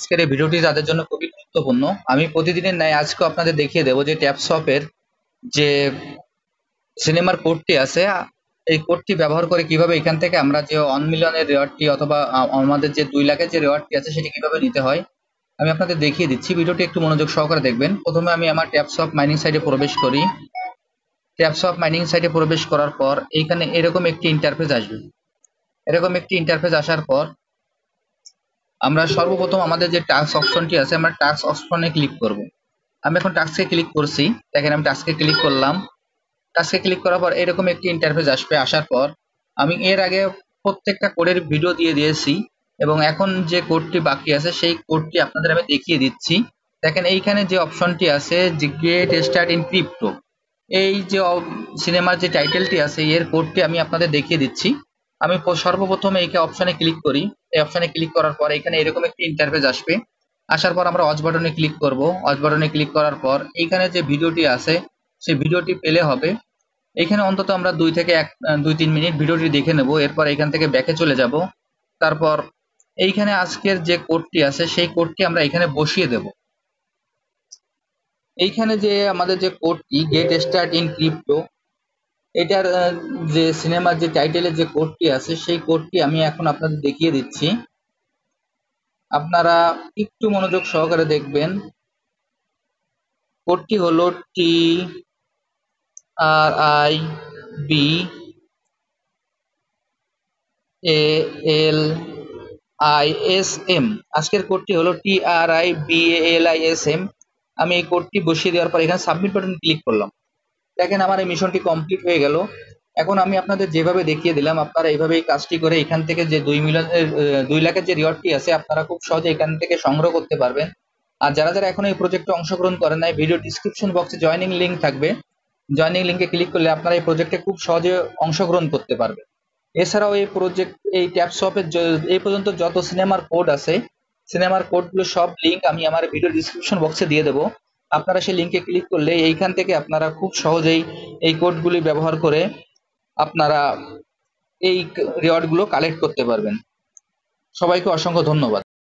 আজকের এই ভিডিওটি তাদের জন্য খুবই গুরুত্বপূর্ণ। আমি প্রতিদিনের ন্যায় আজকেও আপনাদের দেখিয়ে দেবো যে ট্যাপসপের যে সিনেমার কোডটি আছে, এই কোডটি ব্যবহার করে কিভাবে এখান থেকে আমরা যে 1 মিলিয়নের রেওয়ার্ডটি অথবা আমাদের যে 2 লাখের যে রেওয়ার্ডটি আছে সেটি কিভাবে নিতে হয় আমি আপনাদের দেখিয়ে দিচ্ছি। ভিডিওটি একটু মনোযোগ সহকারে দেখবেন। প্রথমে আমি আমার ট্যাপসপ মাইনিং সাইটে প্রবেশ করি। ট্যাপসপ মাইনিং সাইটে প্রবেশ করার পর এইখানে এরকম একটি ইন্টারফেস আসবে। এরকম একটি ইন্টারফেস আসার পর আমরা সর্বপ্রথম আমাদের যে টাস্ক অপশনটি আছে আমরা টাস্ক অপশনে ক্লিক করব। আমি এখন টাস্কে ক্লিক করছি। দেখেন আমি টাস্কে ক্লিক করলাম। টাস্কে ক্লিক করার পর এরকম একটি ইন্টারফেস আসবে। আসার পর আমি এর আগে প্রত্যেকটা কোডের ভিডিও দিয়ে দিয়েছি এবং এখন যে কোডটি বাকি আছে সেই কোডটি আপনাদের আমি দেখিয়ে দিচ্ছি। দেখেন এইখানে যে অপশনটি আছে যে গেট স্টার্ট ইন ক্রিপ্টো, এই যে সিনেমার যে টাইটেলটি আছে এর কোডটি আমি আপনাদের দেখিয়ে দিচ্ছি। আমি সর্বপ্রথম এই অপশনে ক্লিক করি। এই অপশনে ক্লিক করার পর এখানে এরকম একটি ইন্টারফেস আসবে। আসার পর আমরা ওয়াচ বাটনে ক্লিক করব। ওয়াচ বাটনে ক্লিক করার পর এইখানে যে ভিডিওটি আছে সেই ভিডিওটি পেলে হবে। এখানে অন্তত আমরা 2-3 মিনিট ভিডিওটি দেখে নেব। এরপর এখান থেকে ব্যাকে চলে যাব। তারপর এইখানে আজকের যে কোডটি আছে সেই কোডটি আমরা এখানে বসিয়ে দেব। এইখানে যে আমাদের যে কোডটি গেট স্টার্ট ইন ক্রিপ্টো, এটার যে সিনেমার যে টাইটেলের যে কোডটি আছে সেই কোডটি আমি এখন আপনাদের দেখিয়ে দিচ্ছি। আপনারা একটু মনোযোগ সহকারে দেখবেন। কোডটি হলো TRIBALISM। আজকের কোডটি হলো TRIBALISM। আমি এই কোডটি বসিয়ে দেওয়ার পর এখানে সাবমিট বাটন ক্লিক করলাম। দেখেন আমার এই মিশনটি কমপ্লিট হয়ে গেল। এখন আমি আপনাদের যেভাবে দেখিয়ে দিলাম আপনারা এইভাবে এই কাজটি করে এখান থেকে যে 2 লাখের যে রিওয়ার্ডটি আছে আপনারা খুব সহজে এখান থেকে সংগ্রহ করতে পারবেন। আর যারা যারা এখন এই প্রজেক্টে অংশগ্রহণ করেন নাই, ভিডিও ডিসক্রিপশন বক্সে জয়েনিং লিংক থাকবে। জয়েনিং লিংকে ক্লিক করলে আপনারা এই প্রজেক্টে খুব সহজে অংশগ্রহণ করতে পারবেন। এছাড়াও এই ট্যাপসপের এই পর্যন্ত যত সিনেমার কোড আছে সিনেমার কোডগুলো সব লিংক আমি আমার ভিডিও ডিসক্রিপশন বক্সে দিয়ে দেবো। আপনারা সেই লিংকে ক্লিক করলে এইখান থেকে আপনারা খুব সহজেই এই কোডগুলি ব্যবহার করে আপনারা এই রিওয়ার্ডগুলো কালেক্ট করতে পারবেন। সবাইকে অসংখ্য ধন্যবাদ।